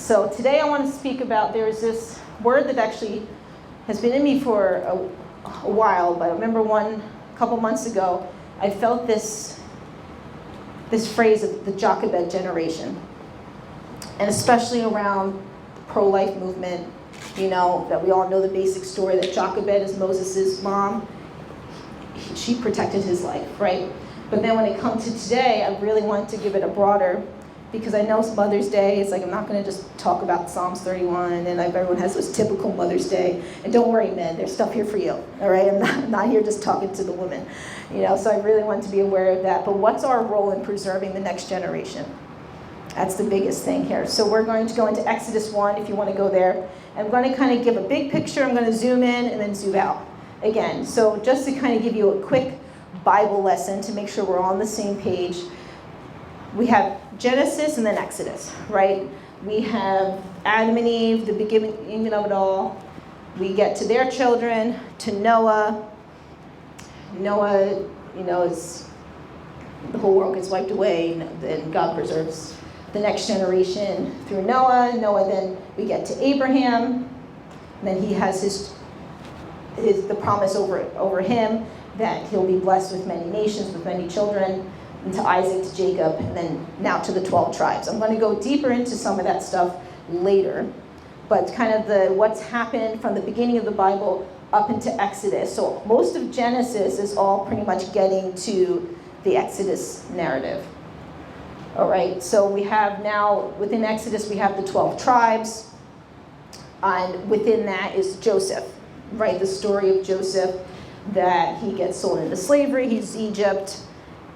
So today I want to speak about, there's this word that actually has been in me for a while, but I remember a couple months ago, I felt this phrase of the Jochebed generation. And especially around the pro-life movement, that we all know the basic story that Jochebed is Moses' mom. She protected his life, right? But then when it comes to today, I really wanted to give it a broader, because I know it's Mother's Day. It's like I'm not going to just talk about Psalms 31, and everyone has this typical Mother's Day. And don't worry, men, there's stuff here for you, all right? I'm not here just talking to the women, so I really want to be aware of that. But what's our role in preserving the next generation? That's the biggest thing here. So we're going to go into Exodus 1, if you want to go there. I'm going to kind of give a big picture. I'm going to zoom in and then zoom out again. So just to kind of give you a quick Bible lesson to make sure we're all on the same page. We have Genesis and then Exodus, right? We have Adam and Eve, the beginning of it all. We get to their children, to Noah. Noah, is the whole world gets wiped away, and God preserves the next generation through Noah. Noah, then we get to Abraham. And then he has the promise over him that he'll be blessed with many nations, with many children. And to Isaac, to Jacob, and then now to the 12 tribes. I'm going to go deeper into some of that stuff later, but kind of what's happened from the beginning of the Bible up into Exodus. So most of Genesis is all pretty much getting to the Exodus narrative. All right, so we have now, within Exodus, we have the 12 tribes, and within that is Joseph, right? The story of Joseph, that he gets sold into slavery, he's Egypt,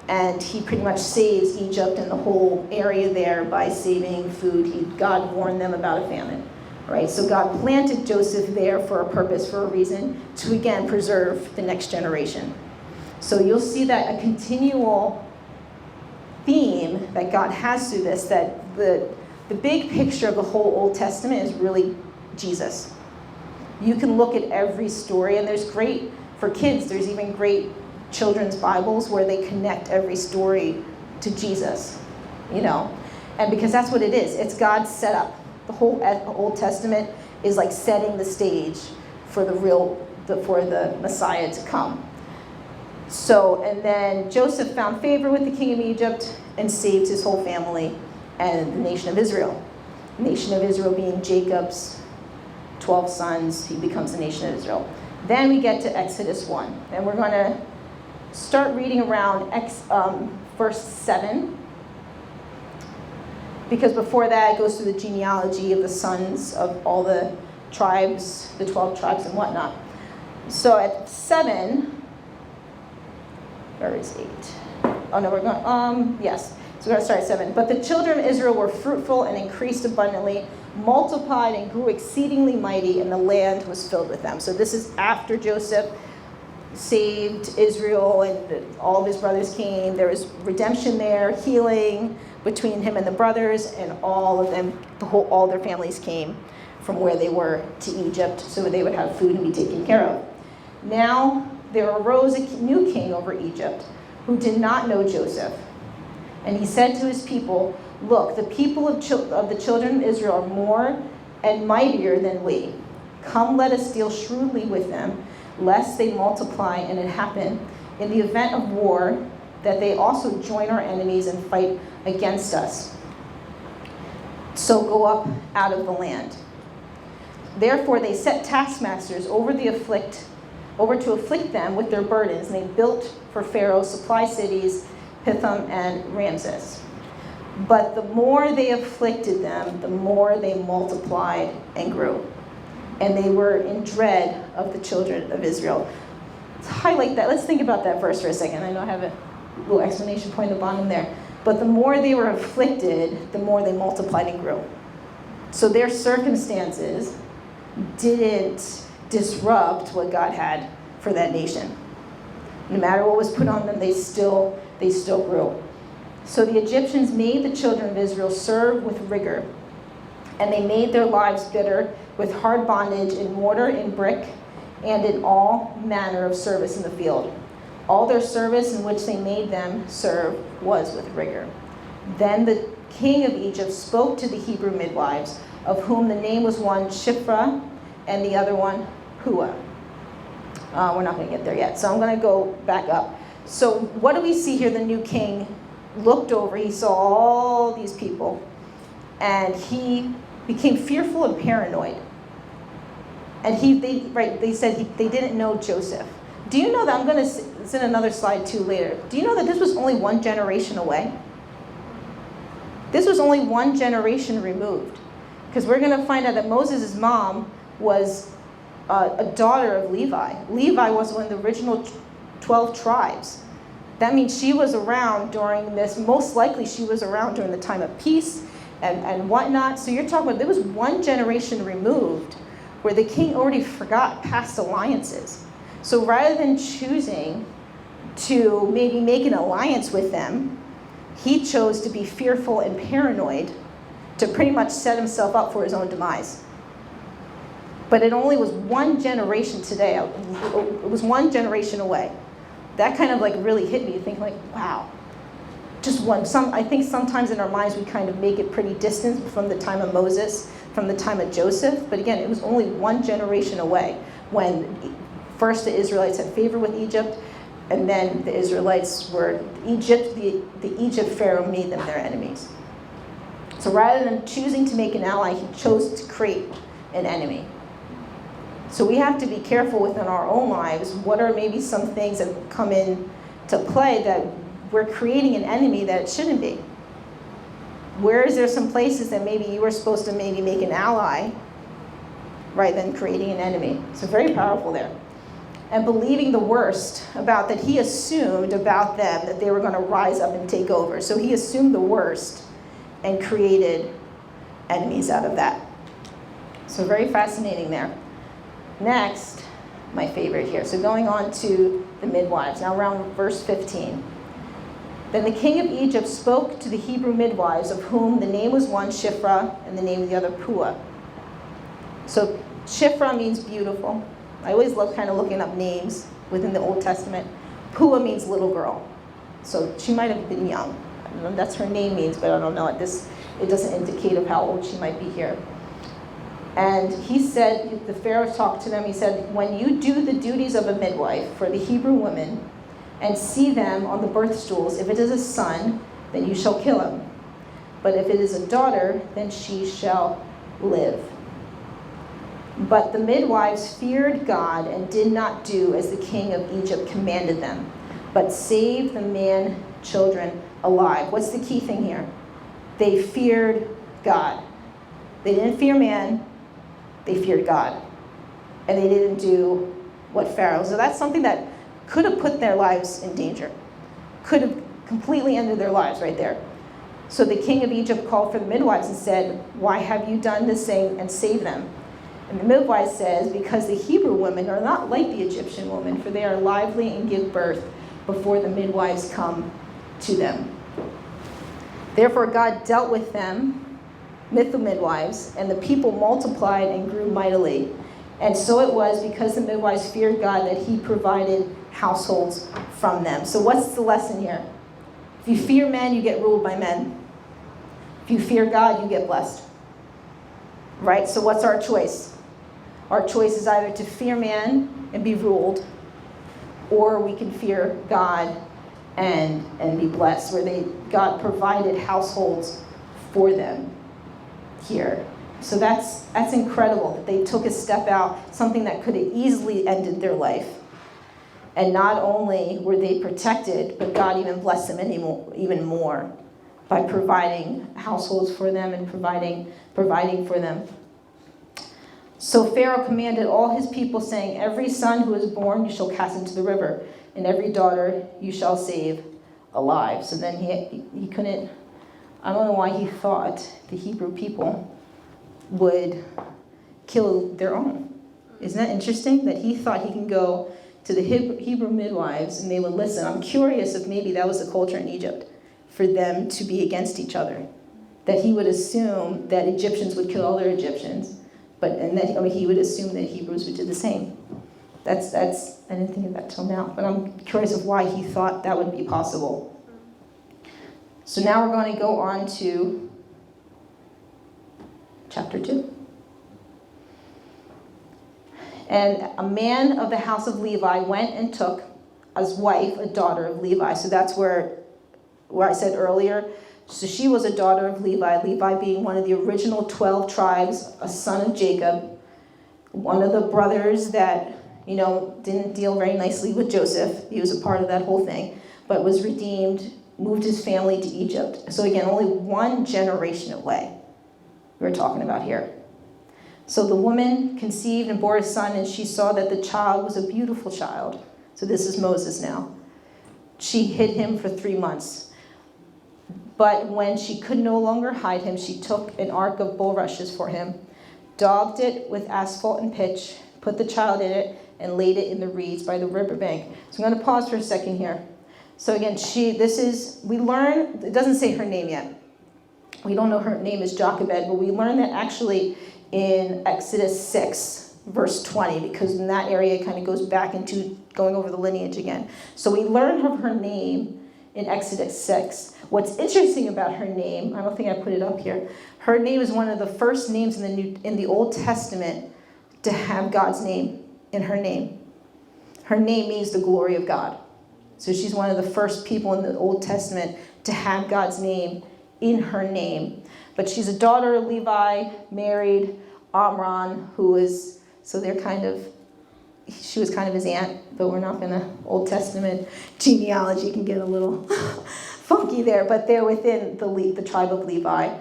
and he pretty much saves Egypt and the whole area there by saving food. God warned them about a famine, right? So God planted Joseph there for a purpose, for a reason, to again preserve the next generation. So you'll see that a continual theme that God has through this, that the big picture of the whole Old Testament is really Jesus. You can look at every story, and there's great, for kids, there's even great children's Bibles where they connect every story to Jesus, and because that's what it is. It's God's setup. The whole Old Testament is like setting the stage for the Messiah to come. So, and then Joseph found favor with the king of Egypt and saved his whole family and the nation of Israel. The nation of Israel being Jacob's 12 sons, he becomes the nation of Israel. Then we get to Exodus 1, and we're going to start reading around verse 7, because before that it goes through the genealogy of the sons of all the tribes, the 12 tribes and whatnot. So at 7, where is 8? Oh no, we're going, yes. So we're going to start at 7. But the children of Israel were fruitful and increased abundantly, multiplied and grew exceedingly mighty, and the land was filled with them. So this is after Joseph saved Israel and all of his brothers came. There was redemption there, healing between him and the brothers, and all of them, all their families came from where they were to Egypt so they would have food and be taken care of. Now there arose a new king over Egypt who did not know Joseph. And he said to his people, "Look, the people of the children of Israel are more and mightier than we. Come, let us deal shrewdly with them, lest they multiply, and it happen, in the event of war, that they also join our enemies and fight against us. So go up out of the land." Therefore they set taskmasters over to afflict them with their burdens, and they built for Pharaoh supply cities, Pithom and Ramses. But the more they afflicted them, the more they multiplied and grew. And they were in dread of the children of Israel. Let's highlight that. Let's think about that verse for a second. I know I have a little explanation point at the bottom there. But the more they were afflicted, the more they multiplied and grew. So their circumstances didn't disrupt what God had for that nation. No matter what was put on them, they still grew. So the Egyptians made the children of Israel serve with rigor, and they made their lives bitter with hard bondage in mortar and brick and in all manner of service in the field. All their service in which they made them serve was with rigor. Then the king of Egypt spoke to the Hebrew midwives, of whom the name was one Shiphrah and the other one Puah. We're not going to get there yet, so I'm going to go back up. So what do we see here? The new king looked over, he saw all these people, and he became fearful and paranoid. And they said they didn't know Joseph. Do you know that, I'm going to, it's in another slide too later, do you know that this was only one generation away? This was only one generation removed. Because we're going to find out that Moses' mom was a daughter of Levi. Levi was one of the original 12 tribes. That means she was around during this, most likely she was around during the time of peace and whatnot. So you're talking about, there was one generation removed where the king already forgot past alliances. So rather than choosing to maybe make an alliance with them, he chose to be fearful and paranoid to pretty much set himself up for his own demise. But it only was one generation today. It was one generation away. That kind of like really hit me, thinking like, wow, just one. I think sometimes in our minds we kind of make it pretty distant from the time of Moses, from the time of Joseph. But again, it was only one generation away when first the Israelites had favor with Egypt, and then the Israelites were the Egypt Pharaoh made them their enemies. So rather than choosing to make an ally, he chose to create an enemy. So we have to be careful within our own lives. What are maybe some things that come in to play that we're creating an enemy that it shouldn't be? Where is there some places that maybe you were supposed to maybe make an ally, right, than creating an enemy? So very powerful there. And believing the worst about that he assumed about them, that they were going to rise up and take over. So he assumed the worst and created enemies out of that. So very fascinating there. Next, my favorite here. So going on to the midwives. Now around verse 15. Then the king of Egypt spoke to the Hebrew midwives, of whom the name was one Shiphrah and the name of the other Puah. So Shiphrah means beautiful. I always love kind of looking up names within the Old Testament. Puah means little girl. So she might have been young. I don't know, that's her name means, but I don't know. It doesn't indicate of how old she might be here. And he said, the Pharaoh talked to them, he said, when you do the duties of a midwife for the Hebrew women and see them on the birth stools, if it is a son, then you shall kill him. But if it is a daughter, then she shall live. But the midwives feared God and did not do as the king of Egypt commanded them, but saved the man children alive. What's the key thing here? They feared God. They didn't fear man, they feared God. And they didn't do what Pharaoh. So that's something that could have put their lives in danger. Could have completely ended their lives right there. So the king of Egypt called for the midwives and said, why have you done this thing and saved them? And the midwife says, because the Hebrew women are not like the Egyptian women, for they are lively and give birth before the midwives come to them. Therefore God dealt with them, with the midwives, and the people multiplied and grew mightily. And so it was because the midwives feared God that he provided households from them. So what's the lesson here? If you fear men, you get ruled by men. If you fear God, you get blessed. Right? So what's our choice? Our choice is either to fear man and be ruled, or we can fear God and be blessed, where God provided households for them here. So that's incredible that they took a step out, something that could have easily ended their life. And not only were they protected, but God even blessed them even more by providing households for them and providing for them. So Pharaoh commanded all his people, saying, every son who is born you shall cast into the river, and every daughter you shall save alive. So then he couldn't, I don't know why he thought the Hebrew people would kill their own. Isn't that interesting? That he thought he can go to the Hebrew midwives and they would listen. I'm curious if maybe that was the culture in Egypt, for them to be against each other. That he would assume that Egyptians would kill other Egyptians, and that he would assume that Hebrews would do the same. That's I didn't think of that till now, but I'm curious of why he thought that would be possible. So now we're going to go on to chapter 2. And a man of the house of Levi went and took as wife a daughter of Levi. So that's where I said earlier. So she was a daughter of Levi, Levi being one of the original 12 tribes, a son of Jacob, one of the brothers that, didn't deal very nicely with Joseph. He was a part of that whole thing, but was redeemed, moved his family to Egypt. So again, only one generation away we're talking about here. So the woman conceived and bore a son, and she saw that the child was a beautiful child. So this is Moses now. She hid him for 3 months. But when she could no longer hide him, she took an ark of bulrushes for him, daubed it with asphalt and pitch, put the child in it, and laid it in the reeds by the riverbank. So I'm going to pause for a second here. So again, we learn, it doesn't say her name yet. We don't know her name is Jochebed, but we learn that actually in Exodus 6, verse 20, because in that area it kind of goes back into going over the lineage again. So we learn of her name in Exodus 6. What's interesting about her name, I don't think I put it up here, her name is one of the first names in the Old Testament to have God's name in her name. Her name means the glory of God. So she's one of the first people in the Old Testament to have God's name in her name. But she's a daughter of Levi, married Amram, she was kind of his aunt, but we're not going to, Old Testament genealogy can get a little funky there, but they're within the tribe of Levi,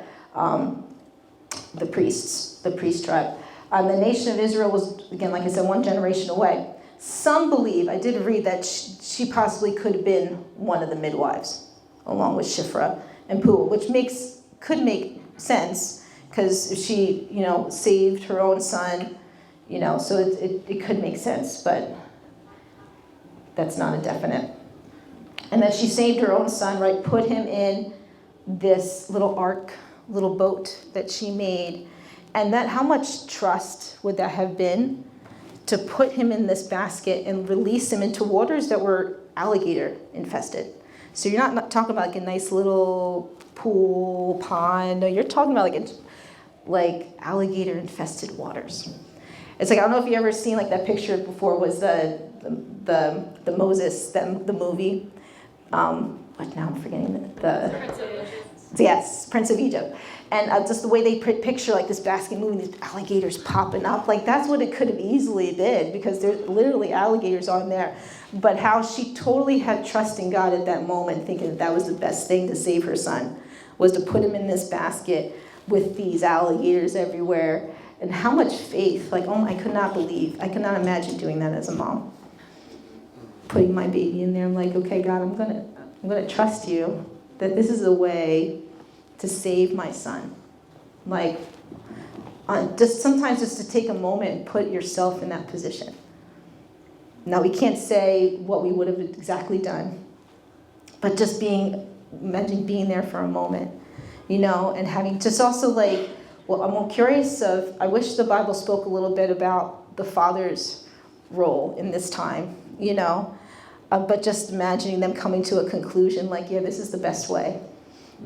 the priest tribe. The nation of Israel was, again, like I said, one generation away. Some believe, I did read that she possibly could have been one of the midwives, along with Shiphrah and Puah, which could make sense, because she, saved her own son, so it could make sense, but that's not a definite. And that she saved her own son, right, put him in this little ark, little boat that she made. And that, how much trust would that have been to put him in this basket and release him into waters that were alligator infested? So you're not talking about like a nice little pool, pond. No, you're talking about like alligator infested waters. It's like, I don't know if you ever seen like that picture before, was the Moses, the movie. What now? I'm forgetting Yes, Prince of Egypt. And just the way they picture like this basket moving, these alligators popping up, like that's what it could have easily been, because there's literally alligators on there. But how she totally had trust in God at that moment, thinking that was the best thing to save her son, was to put him in this basket with these alligators everywhere. And how much faith, I could not imagine doing that as a mom. Putting my baby in there, I'm like, okay, God, I'm gonna trust you that this is a way to save my son. Sometimes just to take a moment and put yourself in that position. Now, we can't say what we would have exactly done, but just imagine being there for a moment, and having just also I'm curious I wish the Bible spoke a little bit about the father's role in this time, but just imagining them coming to a conclusion this is the best way.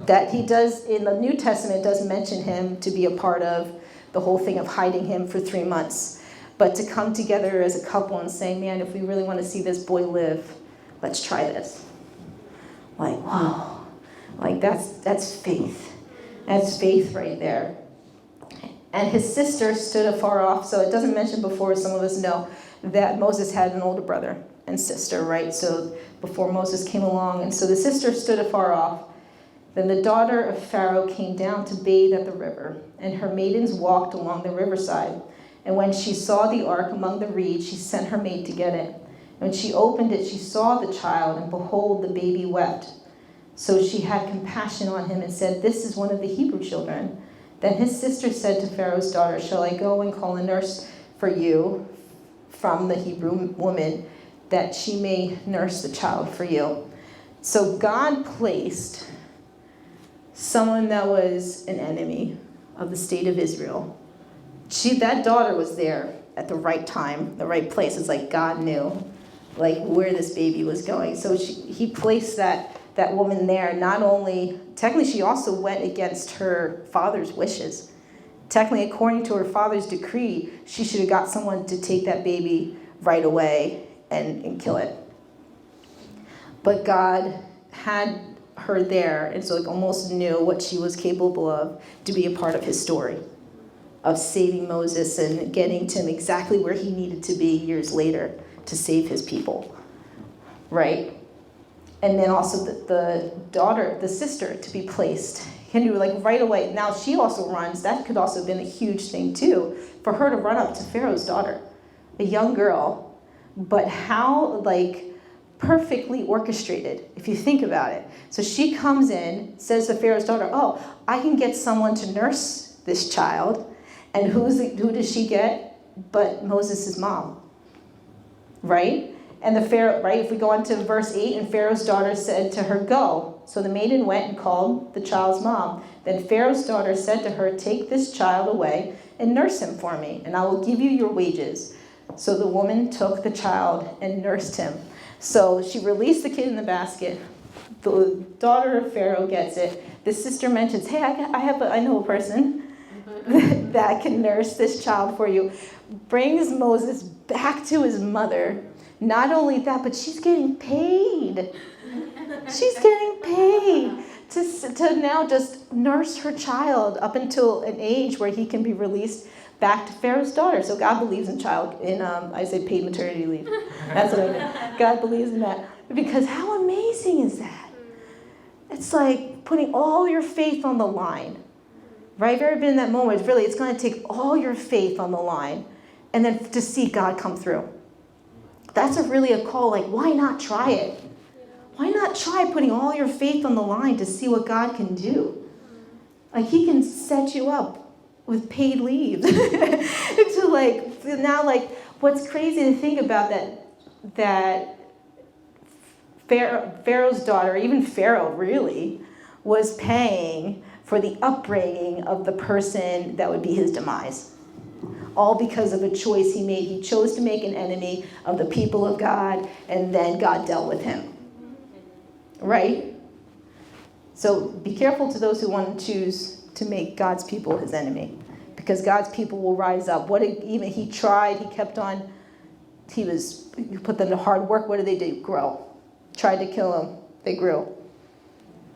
That he does, in the New Testament, does mention him to be a part of the whole thing of hiding him for 3 months. But to come together as a couple and say, man, if we really want to see this boy live, let's try this. Wow. That's faith. That's faith right there. And his sister stood afar off. So it doesn't mention before, some of us know, that Moses had an older brother and sister, right? So before Moses came along. And so the sister stood afar off. Then the daughter of Pharaoh came down to bathe at the river, and her maidens walked along the riverside. And when she saw the ark among the reeds, she sent her maid to get it. And when she opened it, she saw the child, and behold, the baby wept. So she had compassion on him and said, "This is one of the Hebrew children." Then his sister said to Pharaoh's daughter, "Shall I go and call a nurse for you from the Hebrew woman, that she may nurse the child for you?" So God placed someone that was an enemy of the state of Israel. That daughter was there at the right time, the right place. It's like God knew where this baby was going. So he placed that woman there. Not only, technically she also went against her father's wishes. Technically, according to her father's decree, she should have got someone to take that baby right away and kill it. But God had her there, and so almost knew what she was capable of to be a part of his story, of saving Moses and getting to him exactly where he needed to be years later to save his people, right? And then also the daughter, the sister, to be placed. Can do like right away. Now she also runs. That could also have been a huge thing too, for her to run up to Pharaoh's daughter, a young girl, but how like perfectly orchestrated, if you think about it. So she comes in, says to Pharaoh's daughter, oh, I can get someone to nurse this child. And who does she get? But Moses' mom, right? And the Pharaoh, right, if we go on to verse 8, and Pharaoh's daughter said to her, go. So the maiden went and called the child's mom. Then Pharaoh's daughter said to her, take this child away and nurse him for me, and I will give you your wages. So the woman took the child and nursed him. So she released the kid in the basket. The daughter of Pharaoh gets it. The sister mentions, hey, I know a person that can nurse this child for you. Brings Moses back to his mother. Not only that, but she's getting paid. She's getting paid to now just nurse her child up until an age where he can be released back to Pharaoh's daughter. So God believes in I say paid maternity leave. That's what I mean. God believes in that. Because how amazing is that? It's like putting all your faith on the line. Right? Have you ever been in that moment? Really, it's going to take all your faith on the line and then to see God come through. That's really a call, like, why not try it? Why not try putting all your faith on the line to see what God can do? Like, he can set you up with paid leave. What's crazy to think about that Pharaoh's daughter, even Pharaoh really, was paying for the upbringing of the person that would be his demise. All because of a choice he made. He chose to make an enemy of the people of God, and then God dealt with him. Right? So be careful to those who want to choose to make God's people his enemy, because God's people will rise up. Even he tried, he kept on, he put them to hard work. What did they do? Grow. Tried to kill them. They grew.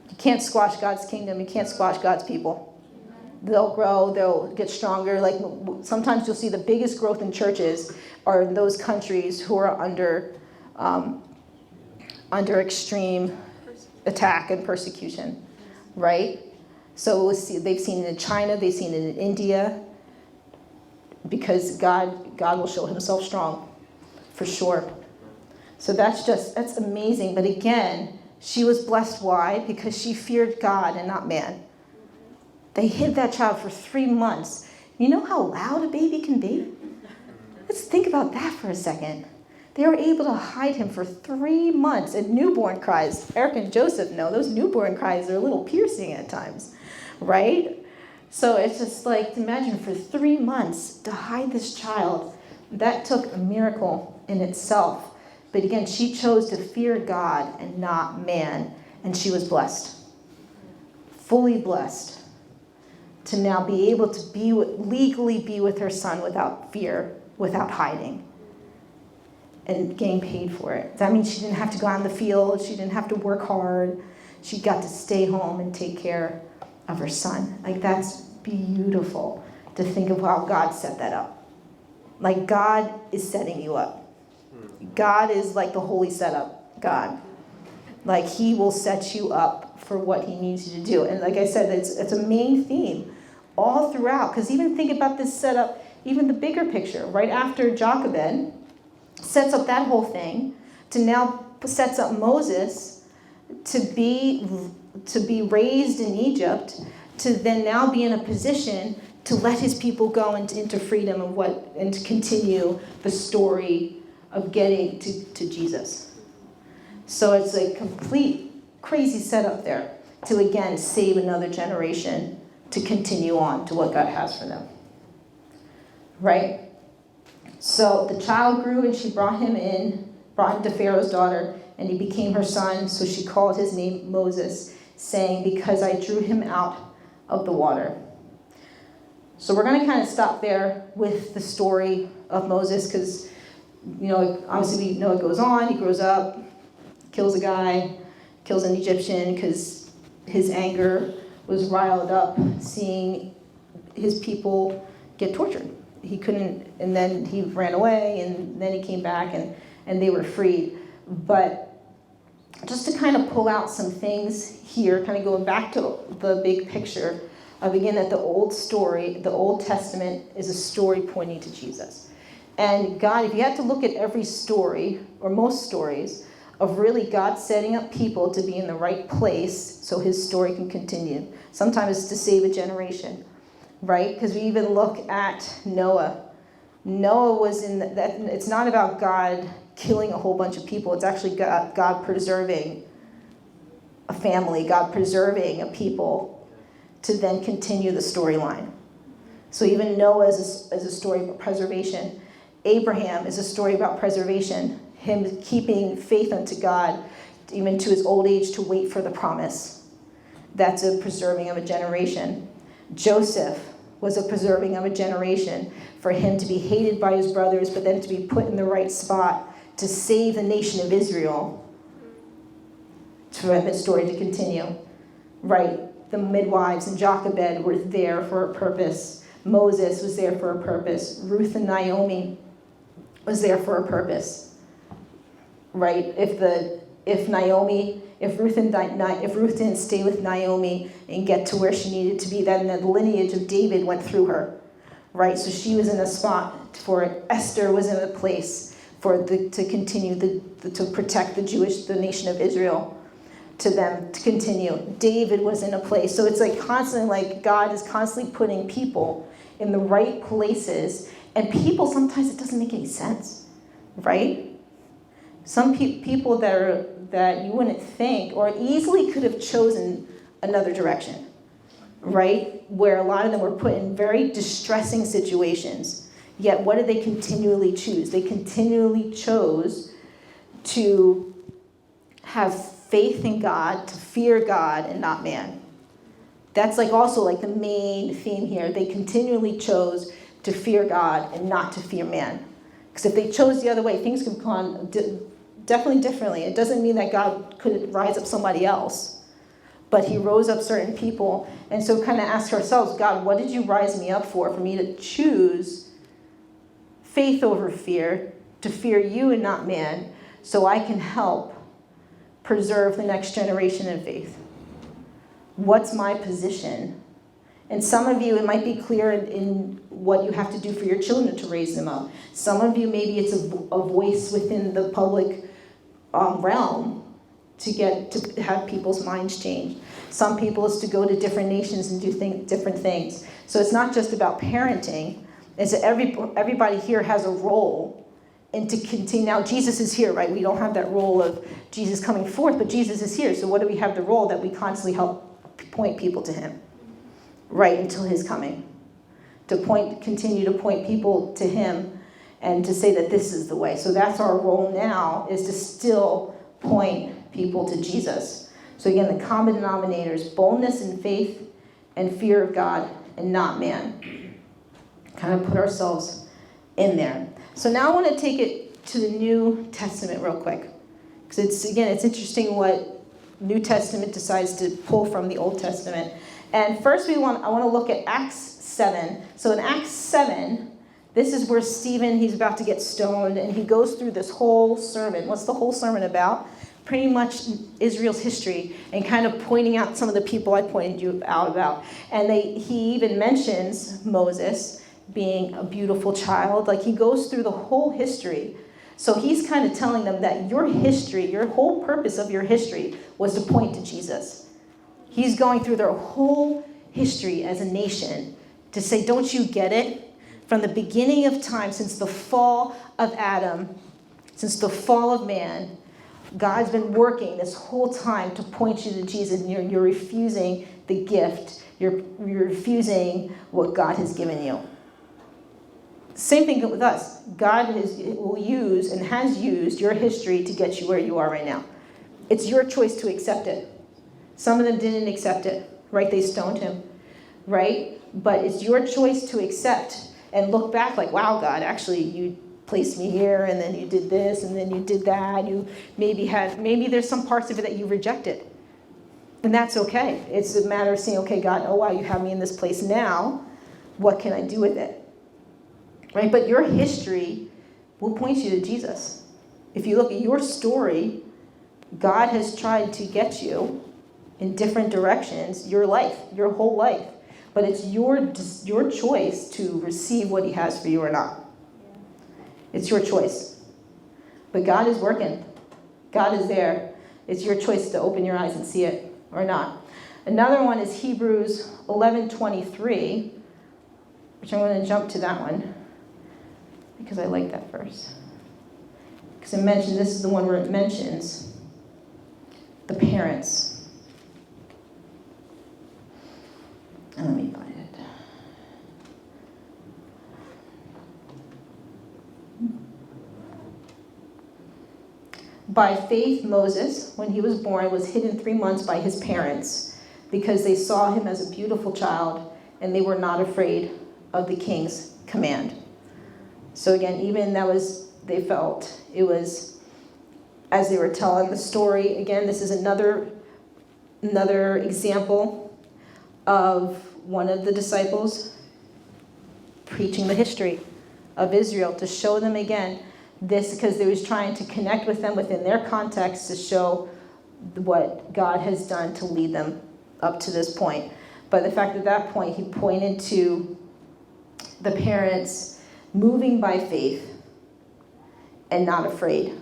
You can't squash God's kingdom. You can't squash God's people. They'll grow, they'll get stronger. Like sometimes you'll see the biggest growth in churches are in those countries who are under extreme attack and persecution, right? So they've seen it in China, they've seen it in India, because God will show himself strong, for sure. So that's amazing. But again, she was blessed. Why? Because she feared God and not man. They hid that child for 3 months. You know how loud a baby can be? Let's think about that for a second. They were able to hide him for 3 months. And newborn cries, Eric and Joseph know, those newborn cries are a little piercing at times, right? So it's just like, imagine for 3 months to hide this child. That took a miracle in itself. But again, she chose to fear God and not man. And she was blessed. Fully blessed. To now be able to legally be with her son without fear, without hiding, and getting paid for it. That means she didn't have to go out in the field. She didn't have to work hard. She got to stay home and take care of her son. Like, that's beautiful to think of how God set that up. Like, God is setting you up. God is like the holy setup God. Like, he will set you up for what he needs you to do. And like I said, it's a main theme all throughout. Because even think about this setup, even the bigger picture, right after Jochebed sets up that whole thing, to now sets up Moses to be raised in Egypt, to then now be in a position to let his people go into freedom and to continue the story of getting to Jesus. So it's a complete crazy setup there to again save another generation to continue on to what God has for them. Right? So the child grew, and she brought him to Pharaoh's daughter, and he became her son. So she called his name Moses, saying, because I drew him out of the water. So we're going to kind of stop there with the story of Moses because, obviously we know it goes on. He grows up, kills a guy, kills an Egyptian because his anger was riled up seeing his people get tortured. He couldn't, and then he ran away, and then he came back, and they were freed. But just to kind of pull out some things here, kind of going back to the big picture of, again, that the Old Testament is a story pointing to Jesus. And God, if you had to look at every story, or most stories, of really God setting up people to be in the right place so his story can continue. Sometimes it's to save a generation, right? Because we even look at Noah. Noah was in that. It's not about God killing a whole bunch of people. It's actually God preserving a family, God preserving a people to then continue the storyline. So even Noah is a story about preservation. Abraham is a story about preservation. Him keeping faith unto God, even to his old age, to wait for the promise. That's a preserving of a generation. Joseph was a preserving of a generation, for him to be hated by his brothers, but then to be put in the right spot to save the nation of Israel, for that story to continue. Right? The midwives and Jochebed were there for a purpose. Moses was there for a purpose. Ruth and Naomi was there for a purpose. Right? If Ruth didn't stay with Naomi and get to where she needed to be, then the lineage of David went through her, right? So she was in a spot for it. Esther was in a place to continue to protect the nation of Israel, to them to continue. David was in a place. So it's like constantly, like God is constantly putting people in the right places, and people, sometimes it doesn't make any sense, right? Some people that you wouldn't think, or easily could have chosen another direction, right? Where a lot of them were put in very distressing situations. Yet what did they continually choose? They continually chose to have faith in God, to fear God and not man. That's also the main theme here. They continually chose to fear God and not to fear man. Because if they chose the other way, things could have gone definitely differently. It doesn't mean that God couldn't rise up somebody else, but he rose up certain people. And so kind of ask ourselves, God, what did you rise me up for me to choose faith over fear, to fear you and not man, so I can help preserve the next generation in faith? What's my position? And some of you, it might be clear in what you have to do for your children to raise them up. Some of you, maybe it's a voice within the public realm to have people's minds change. Some people is to go to different nations and do different things. So it's not just about parenting. It's that everybody here has a role, and to continue. Now Jesus is here, right? We don't have that role of Jesus coming forth, but Jesus is here. So what do we have the role that we constantly help point people to him, right, until his coming? Continue to point people to him and to say that this is the way. So that's our role now, is to still point people to Jesus. So again, the common denominators: boldness and faith and fear of God and not man. Kind of put ourselves in there. So now I want to take it to the New Testament real quick. Because it's interesting what New Testament decides to pull from the Old Testament. And first I want to look at Acts 7. So in Acts 7, this is where Stephen, he's about to get stoned, and he goes through this whole sermon. What's the whole sermon about? Pretty much Israel's history, and kind of pointing out some of the people I pointed you out about. And he even mentions Moses being a beautiful child. He goes through the whole history. So he's kind of telling them that your history, your whole purpose of your history was to point to Jesus. He's going through their whole history as a nation to say, don't you get it? From the beginning of time, since the fall of Adam, since the fall of man, God's been working this whole time to point you to Jesus, and you're refusing the gift. You're refusing what God has given you. Same thing with us. God will use and has used your history to get you where you are right now. It's your choice to accept it. Some of them didn't accept it, right? They stoned him, right? But it's your choice to accept and look back like, wow, God, actually you placed me here, and then you did this, and then you did that. You maybe there's some parts of it that you rejected. And that's okay. It's a matter of saying, okay, God, oh wow, you have me in this place now. What can I do with it? Right? But your history will point you to Jesus. If you look at your story, God has tried to get you in different directions, your life, your whole life. But it's your choice to receive what he has for you or not. It's your choice. But God is working. God is there. It's your choice to open your eyes and see it or not. Another one is Hebrews 11:23, which I'm going to jump to that one because I like that verse. Because this is the one where it mentions the parents. And let me find it. By faith, Moses, when he was born, was hidden 3 months by his parents because they saw him as a beautiful child and they were not afraid of the king's command. So again, they felt it was, as they were telling the story, again, this is another example of one of the disciples preaching the history of Israel to show them again this, because they was trying to connect with them within their context to show what God has done to lead them up to this point. But the fact at that point, he pointed to the parents moving by faith and not afraid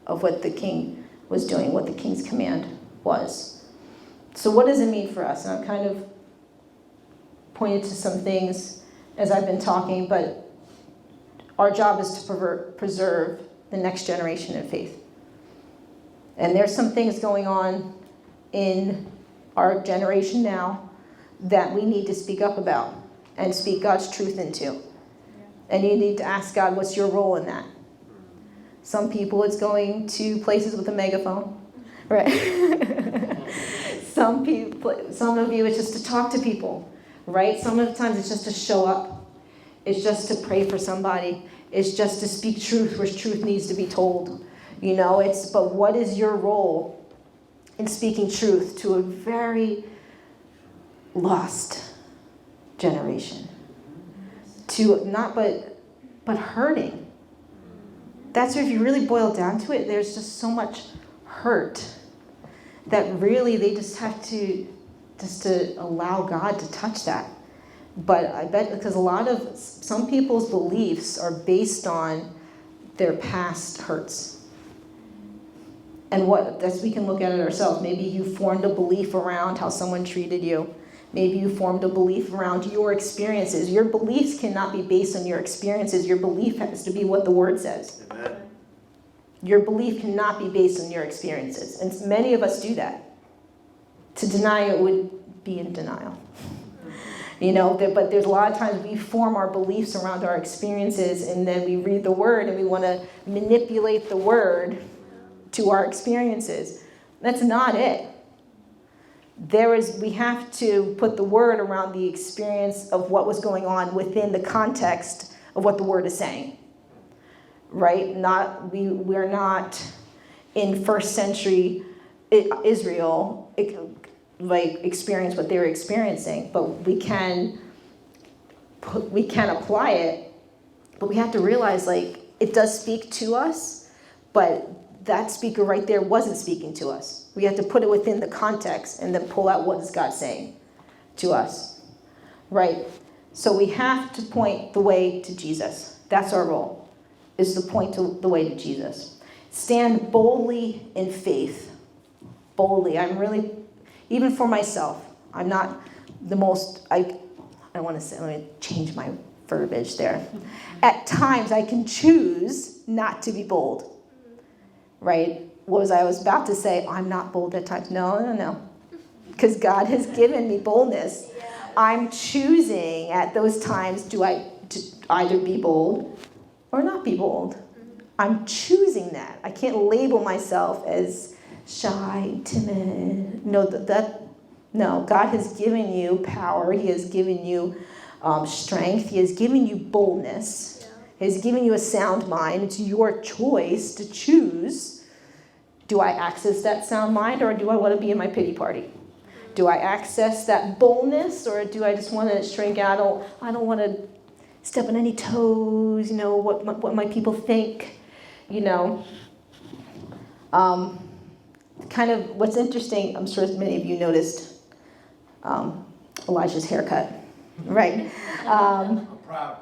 of what the king was doing, what the king's command was. So what does it mean for us? And I've kind of pointed to some things as I've been talking, but our job is to preserve the next generation in faith. And there's some things going on in our generation now that we need to speak up about and speak God's truth into. And you need to ask God, what's your role in that? Some people, it's going to places with a megaphone, right? Some of you, it's just to talk to people, right? Some of the times it's just to show up. It's just to pray for somebody. It's just to speak truth where truth needs to be told. But what is your role in speaking truth to a very lost generation? To but hurting. That's where, if you really boil down to it, there's just so much hurt that really they just have to allow God to touch that. But I bet because some people's beliefs are based on their past hurts. And we can look at it ourselves. Maybe you formed a belief around how someone treated you. Maybe you formed a belief around your experiences. Your beliefs cannot be based on your experiences. Your belief has to be what the Word says. Amen. Your belief cannot be based on your experiences. And many of us do that. To deny it would be in denial. But there's a lot of times we form our beliefs around our experiences, and then we read the Word and we want to manipulate the Word to our experiences. That's not it. We have to put the Word around the experience of what was going on within the context of what the Word is saying. Right? We're not in first century Israel experience what they were experiencing, but we can apply it. But we have to realize it does speak to us, but that speaker right there wasn't speaking to us. We have to put it within the context and then pull out what is God saying to us, right? So we have to point the way to Jesus. That's our role, is to point to the way to Jesus. Stand boldly in faith. Boldly. I'm really, even for myself, I'm not the most, I want to say, let me change my verbiage there. At times I can choose not to be bold. Right? I was about to say, I'm not bold at times. No. Because God has given me boldness. I'm choosing at those times to either be bold or not be bold. I'm choosing that. I can't label myself as shy, timid. No, No, God has given you power. He has given you strength. He has given you boldness. He has given you a sound mind. It's your choice to choose. Do I access that sound mind, or do I want to be in my pity party? Do I access that boldness, or do I just want to shrink out? I don't want to step on any toes, what my people think, Kind of what's interesting, I'm sure many of you noticed Elijah's haircut, right? I'm proud.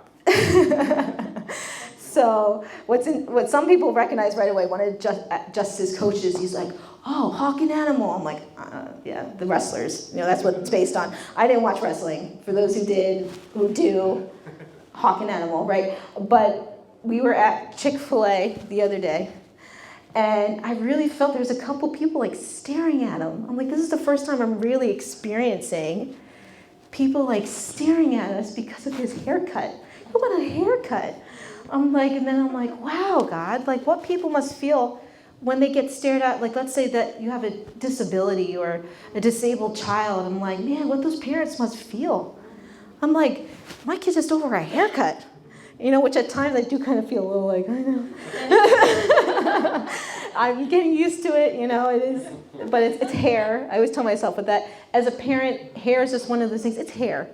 So what some people recognize right away, one of Justice's coaches, he's like, oh, hawk and animal. I'm like, yeah, the wrestlers. That's what it's based on. I didn't watch wrestling. For those who did, who do, hawk and animal, right? But we were at Chick-fil-A the other day, and I really felt there was a couple people like staring at him. I'm like, this is the first time I'm really experiencing people like staring at us because of his haircut. Who got a haircut? I'm like, wow, God, like what people must feel when they get stared at. Like, let's say that you have a disability or a disabled child. I'm like, man, what those parents must feel. I'm like, my kid's just over a haircut. Which at times I do kind of feel a little like, I know. I'm getting used to it, it is, but it's hair. I always tell myself with that. As a parent, hair is just one of those things. It's hair.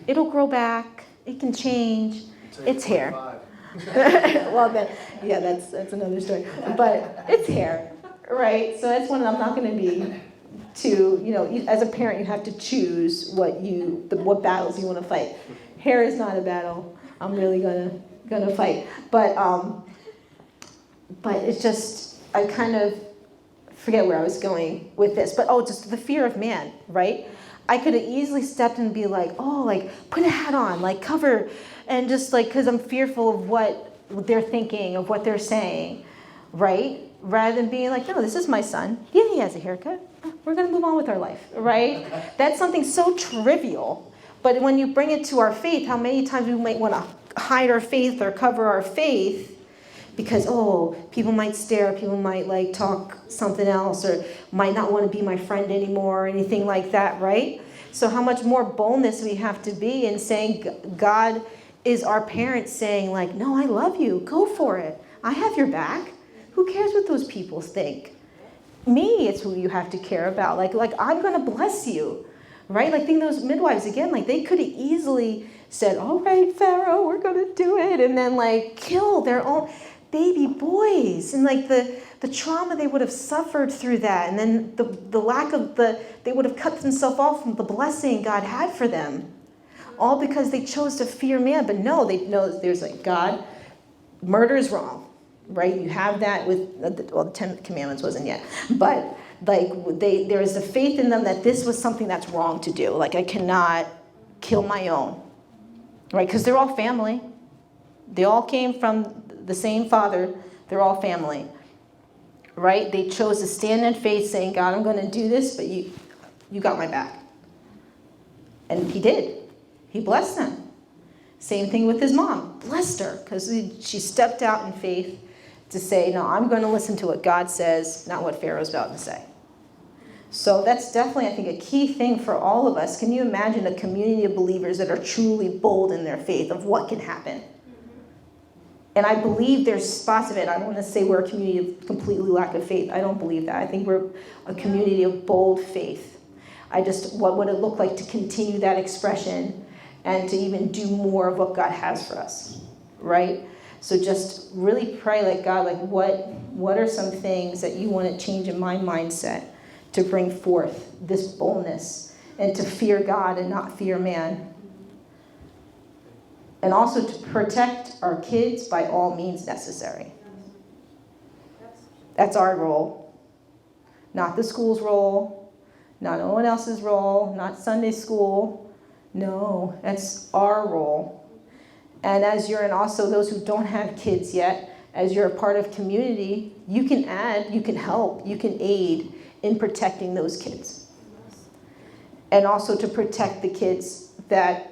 It'll grow back. It can change. It's hair. Well, then, yeah, that's another story. But it's hair, right? So that's one I'm not going to be too, as a parent, you have to choose what battles you want to fight. Hair is not a battle I'm really gonna fight. But it's just, I kind of forget where I was going with this. But just the fear of man, right? I could have easily stepped in and be like, put a hat on, like cover, and just like, because I'm fearful of what they're thinking, of what they're saying, right? Rather than being like, no, this is my son. Yeah, he has a haircut. We're going to move on with our life, right? That's something so trivial. But when you bring it to our faith, how many times we might want to hide our faith or cover our faith because, people might stare, people might like talk something else, or might not want to be my friend anymore or anything like that, right? So how much more boldness we have to be in saying God is our parent, saying like, no, I love you, go for it. I have your back. Who cares what those people think? Me, it's who you have to care about. Like I'm going to bless you, right? Like think those midwives again, like they could have easily said, all right, Pharaoh, we're going to do it. And then like kill their own baby boys, and like the trauma they would have suffered through that. And then the lack of they would have cut themselves off from the blessing God had for them. All because they chose to fear man. But no, they know there's like God, murder is wrong, right? You have that with, the 10 Commandments wasn't yet. But like there is the faith in them that this was something that's wrong to do. Like I cannot kill my own, right? Because they're all family. They all came from the same father. They're all family, right? They chose to stand in faith saying, God, I'm going to do this, but you got my back. And he did. He blessed them. Same thing with his mom. Blessed her because she stepped out in faith to say, no, I'm going to listen to what God says, not what Pharaoh's about to say. So that's definitely, I think, a key thing for all of us. Can you imagine a community of believers that are truly bold in their faith of what can happen? And I believe there's spots of it. I don't want to say we're a community of completely lack of faith. I don't believe that. I think we're a community of bold faith. What would it look like to continue that expression and to even do more of what God has for us, right? So just really pray like, God, like what are some things that you want to change in my mindset to bring forth this boldness and to fear God and not fear man? And also to protect our kids by all means necessary. That's our role. Not the school's role, not no one else's role, not Sunday school. No, that's our role. And as you're, and also those who don't have kids yet, as you're a part of community, you can add, you can help, you can aid in protecting those kids. And also to protect the kids that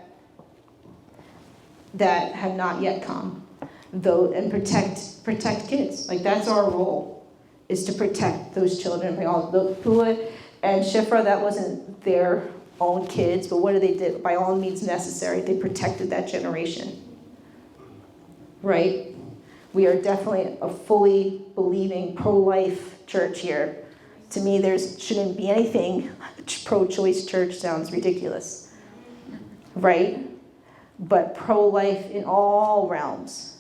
have not yet come, though, and protect kids. Like that's our role, is to protect those children. And Shifra, that wasn't their own kids, but what they did? By all means necessary, they protected that generation. Right? We are definitely a fully believing pro-life church here. To me, there shouldn't be anything. Pro-choice church sounds ridiculous. Right? But pro-life in all realms.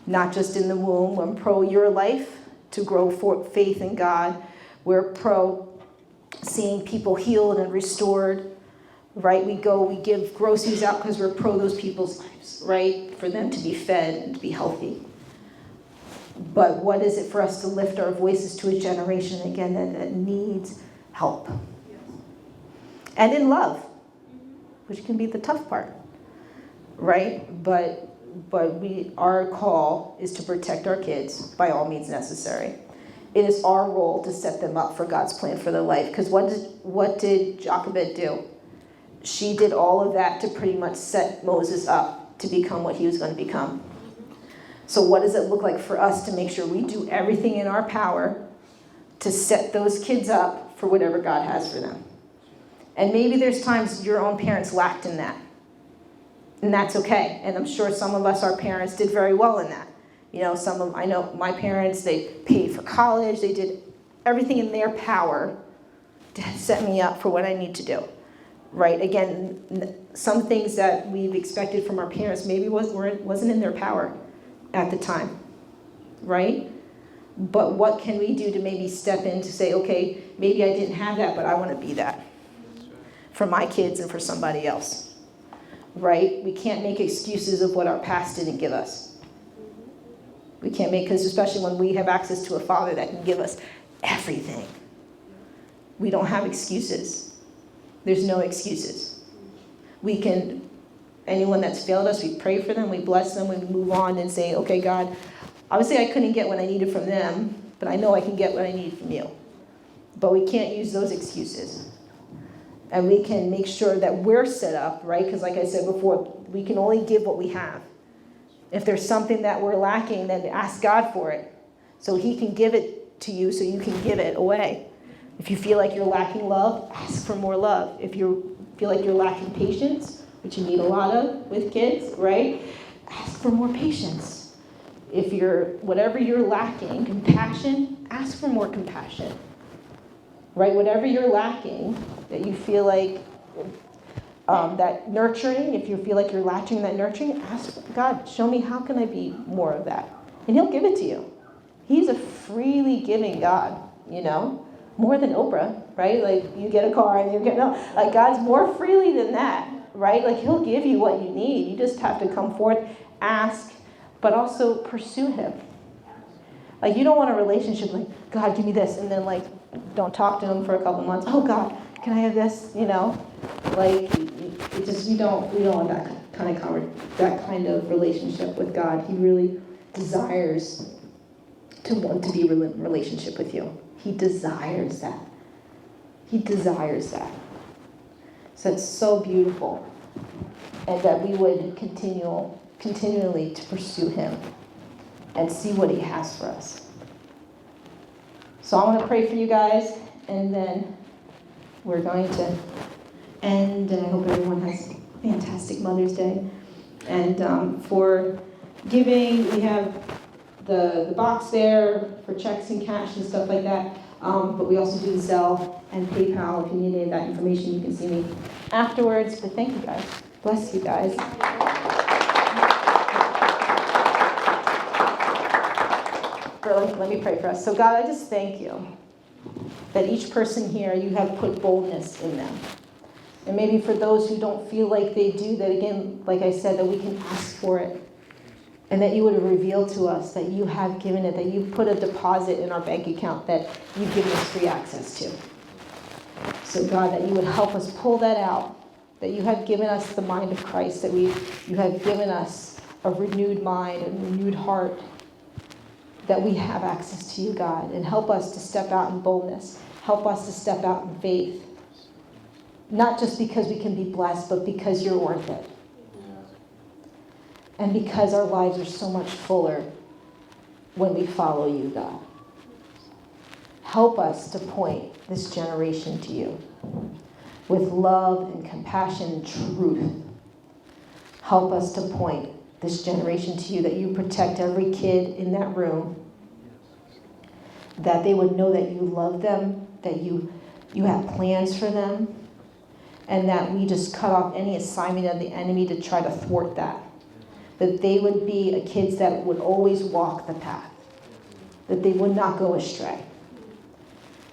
Not just in the womb. We're pro your life to grow faith in God. We're pro seeing people healed and restored. Right? We give groceries out because we're pro those people's lives. Right? For them to be fed and to be healthy. But what is it for us to lift our voices to a generation, again, that needs help? And in love, which can be the tough part, right? But our call is to protect our kids by all means necessary. It is our role to set them up for God's plan for their life. Because what did Jochebed do? She did all of that to pretty much set Moses up to become what he was going to become. So what does it look like for us to make sure we do everything in our power to set those kids up for whatever God has for them? And maybe there's times your own parents lacked in that. And that's okay. And I'm sure some of us, our parents, did very well in that. I know my parents, they paid for college. They did everything in their power to set me up for what I need to do. Right? Again, some things that we've expected from our parents maybe wasn't in their power at the time, right? But what can we do to maybe step in to say, okay, maybe I didn't have that, but I want to be that for my kids and for somebody else, right? We can't make excuses of what our past didn't give us. We can't make, because especially when we have access to a Father that can give us everything. We don't have excuses. There's no excuses. Anyone that's failed us, we pray for them, we bless them, we move on and say, okay, God, obviously I couldn't get what I needed from them, but I know I can get what I need from you. But we can't use those excuses. And we can make sure that we're set up, right? Because like I said before, we can only give what we have. If there's something that we're lacking, then ask God for it. So he can give it to you so you can give it away. If you feel like you're lacking love, ask for more love. If you feel like you're lacking patience, which you need a lot of with kids, right? Ask for more patience. If whatever you're lacking, compassion, ask for more compassion. Right? Whatever you're lacking, that you feel like that nurturing, if you feel like you're lacking that nurturing, ask God, show me how can I be more of that? And he'll give it to you. He's a freely giving God, more than Oprah, right? Like you get a car and like God's more freely than that. Right? Like he'll give you what you need. You just have to come forth, ask, but also pursue him. Like you don't want a relationship like, God, give me this, and then like don't talk to him for a couple months. Oh God, can I have this? Like we don't want that kind of relationship with God. He really desires to want to be in a relationship with you. He desires that. He desires that. So it's so beautiful. And that we would continually to pursue him and see what he has for us. So I want to pray for you guys, and then we're going to end. And I hope everyone has a fantastic Mother's Day. And for giving, we have the box there for checks and cash and stuff like that. But we also do the Zelle and PayPal. If you need any of that information, you can see me afterwards. But thank you guys. Bless you guys. Let me pray for us. So God, I just thank you that each person here, you have put boldness in them. And maybe for those who don't feel like they do, that again, like I said, that we can ask for it. And that you would reveal to us that you have given it, that you've put a deposit in our bank account that you've given us free access to. So God, that you would help us pull that out, that you have given us the mind of Christ, that you have given us a renewed mind and renewed heart, that we have access to you, God, and help us to step out in boldness. Help us to step out in faith. Not just because we can be blessed, but because you're worth it. And because our lives are so much fuller when we follow you, God. help us to point this generation to you with love and compassion and truth. Help us to point this generation to you, that you protect every kid in that room, that they would know that you love them, that you have plans for them, and that we just cut off any assignment of the enemy to try to thwart that. That they would be kids that would always walk the path, that they would not go astray,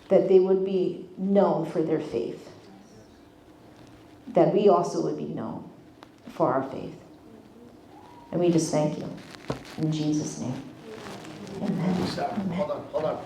that they would be known for their faith, that we also would be known for our faith. And we just thank you. In Jesus' name. Amen. Hold on.